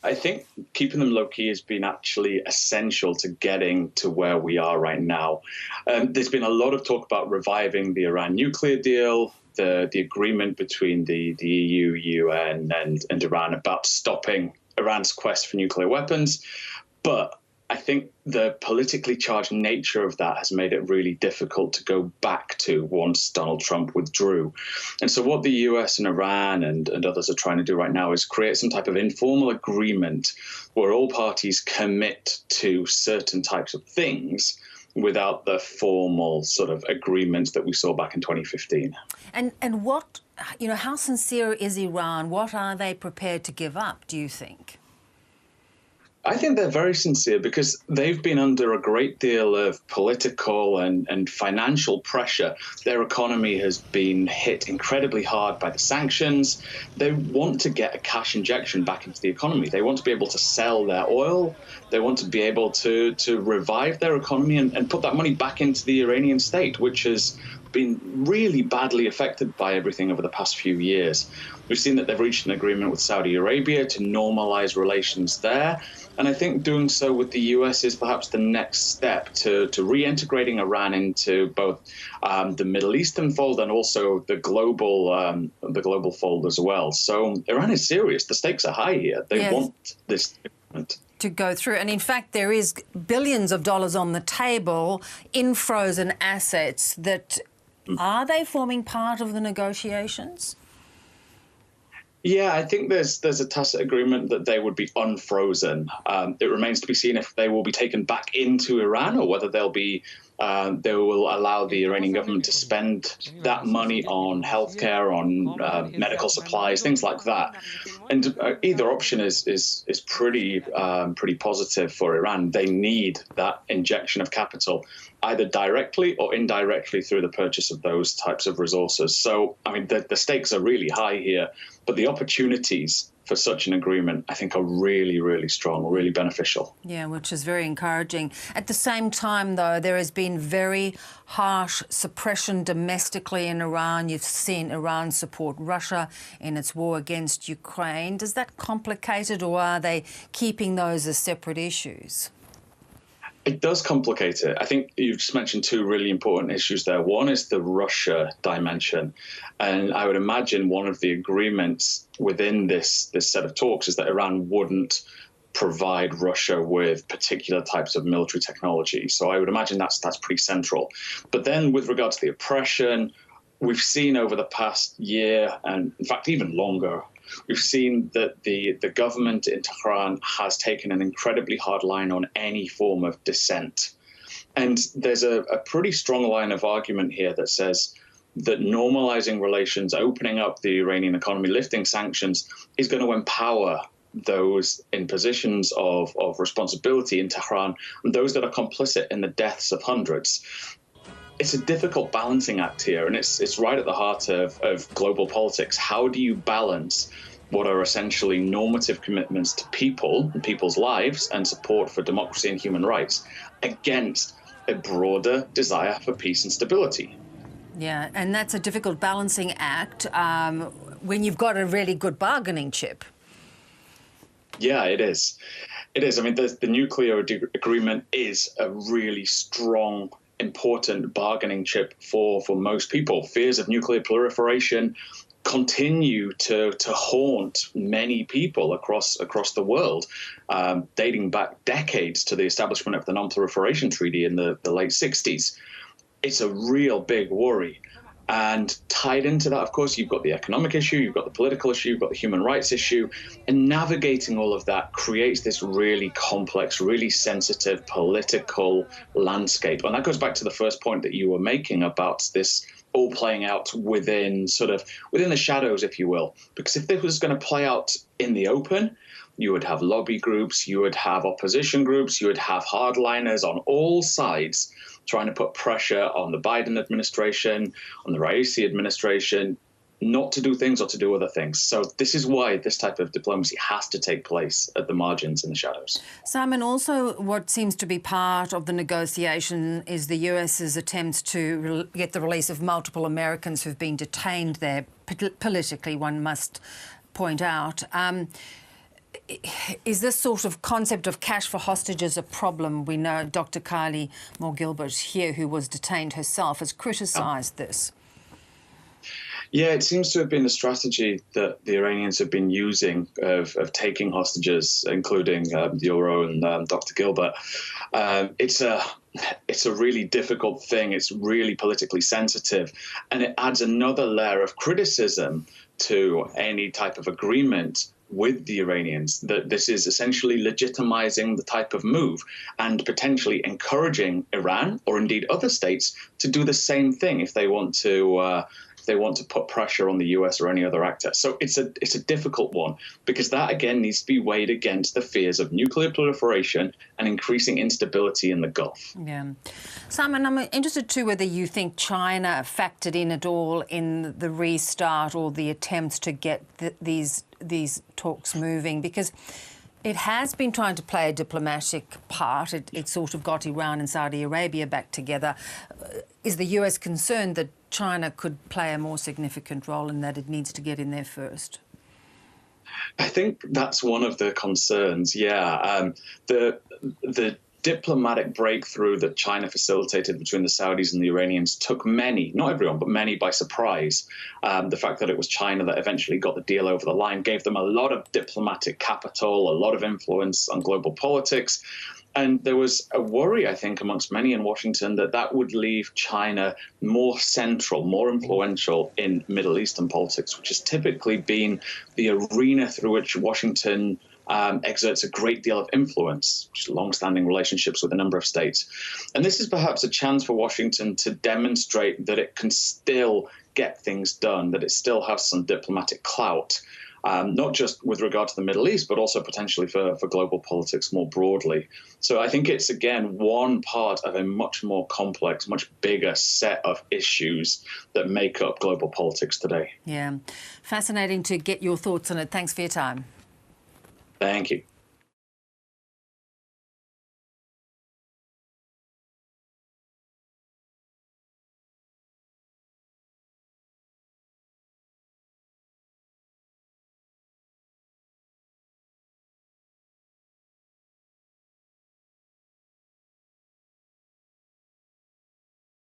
I think keeping them low-key has been actually essential to getting to where we are right now. There's been a lot of talk about reviving the Iran nuclear deal, the agreement between the EU, UN, and Iran about stopping Iran's quest for nuclear weapons. But I think the politically charged nature of that has made it really difficult to go back to once Donald Trump withdrew. And so what the US and Iran and others are trying to do right now is create some type of informal agreement where all parties commit to certain types of things without the formal sort of agreements that we saw back in 2015. And what, how sincere is Iran? What are they prepared to give up, do you think? I think they're very sincere because they've been under a great deal of political and financial pressure. Their economy has been hit incredibly hard by the sanctions. They want to get a cash injection back into the economy. They want to be able to sell their oil. They want to be able to revive their economy and put that money back into the Iranian state, which has been really badly affected by everything over the past few years. We've seen that they've reached an agreement with Saudi Arabia to normalize relations there. And I think doing so with the US is perhaps the next step to reintegrating Iran into both the Middle Eastern fold and also the global fold as well. So Iran is serious. The stakes are high here. They want this agreement to go through. And in fact, there is billions of dollars on the table in frozen assets that are they forming part of the negotiations? Yeah, I think there's a tacit agreement that they would be unfrozen. It remains to be seen if they will be taken back into Iran or whether they will allow the Iranian government to spend that money on healthcare, on medical supplies, things like that. And either option is pretty positive for Iran. They need that injection of capital, either directly or indirectly through the purchase of those types of resources. So, I mean, the stakes are really high here, but the opportunities for such an agreement, I think, are really, really strong, really beneficial. Yeah, which is very encouraging. At the same time, though, there has been very harsh suppression domestically in Iran. You've seen Iran support Russia in its war against Ukraine. Does that complicate it, or are they keeping those as separate issues? It does complicate it. I think you've just mentioned two really important issues there. One is the Russia dimension. And I would imagine one of the agreements within this set of talks is that Iran wouldn't provide Russia with particular types of military technology. So I would imagine that's pretty central. But then with regard to the oppression, we've seen over the past year, and in fact even longer, we've seen that the government in Tehran has taken an incredibly hard line on any form of dissent. And there's a pretty strong line of argument here that says that normalizing relations, opening up the Iranian economy, lifting sanctions is going to empower those in positions of responsibility in Tehran and those that are complicit in the deaths of hundreds. It's a difficult balancing act here, and it's right at the heart of global politics. How do you balance what are essentially normative commitments to people and people's lives and support for democracy and human rights against a broader desire for peace and stability? Yeah, and that's a difficult balancing act when you've got a really good bargaining chip. Yeah, it is. It is. I mean, the nuclear agreement is a really strong, important bargaining chip for most people. Fears of nuclear proliferation continue to haunt many people across the world, dating back decades to the establishment of the Non-Proliferation Treaty in the late 60s. It's a real big worry. And tied into that, of course, you've got the economic issue, you've got the political issue, you've got the human rights issue. And navigating all of that creates this really complex, really sensitive political landscape. And that goes back to the first point that you were making about this all playing out within the shadows, if you will. Because if this was going to play out in the open, you would have lobby groups, you would have opposition groups, you would have hardliners on all sides trying to put pressure on the Biden administration, on the Raisi administration, not to do things or to do other things. So this is why this type of diplomacy has to take place at the margins, in the shadows. Simon, also what seems to be part of the negotiation is the US's attempts to get the release of multiple Americans who've been detained there politically, one must point out. Is this sort of concept of cash for hostages a problem? We know Dr. Kylie Moore-Gilbert here, who was detained herself, has criticised this. Yeah, it seems to have been a strategy that the Iranians have been using of taking hostages, including your own Dr. Gilbert. It's a really difficult thing. It's really politically sensitive, and it adds another layer of criticism to any type of agreement with the Iranians, that this is essentially legitimizing the type of move and potentially encouraging Iran or indeed other states to do the same thing if they want to put pressure on the US or any other actor. So it's a difficult one, because that again needs to be weighed against the fears of nuclear proliferation and increasing instability in the Gulf. Yeah. Simon, I'm interested too whether you think China factored in at all in the restart or the attempts to get these talks moving, because it has been trying to play a diplomatic part. It sort of got Iran and Saudi Arabia back together. Is the US concerned that China could play a more significant role and that it needs to get in there first? I think that's one of the concerns, yeah. The diplomatic breakthrough that China facilitated between the Saudis and the Iranians took many, not everyone, but many by surprise. The fact that it was China that eventually got the deal over the line gave them a lot of diplomatic capital, a lot of influence on global politics. And there was a worry, I think, amongst many in Washington that would leave China more central, more influential in Middle Eastern politics, which has typically been the arena through which Washington exerts a great deal of influence, long-standing relationships with a number of states. And this is perhaps a chance for Washington to demonstrate that it can still get things done, that it still has some diplomatic clout. Not just with regard to the Middle East, but also potentially for global politics more broadly. So I think it's, again, one part of a much more complex, much bigger set of issues that make up global politics today. Yeah. Fascinating to get your thoughts on it. Thanks for your time. Thank you.